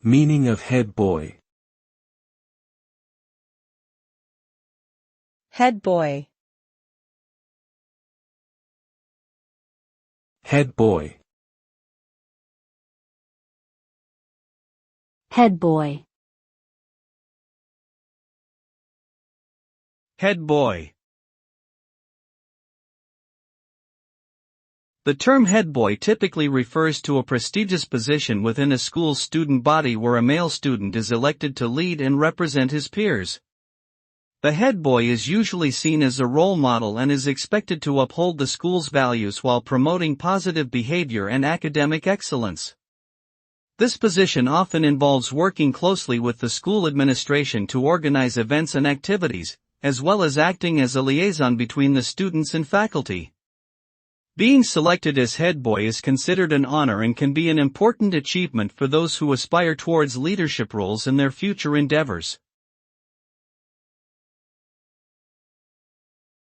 Meaning of head boy. Head boy. Head boy. Head boy. Head boy. The term head boy typically refers to a prestigious position within a school's student body where a male student is elected to lead and represent his peers. The head boy is usually seen as a role model and is expected to uphold the school's values while promoting positive behavior and academic excellence. This position often involves working closely with the school administration to organize events and activities, as well as acting as a liaison between the students and faculty. Being selected as head boy is considered an honor and can be an important achievement for those who aspire towards leadership roles in their future endeavors.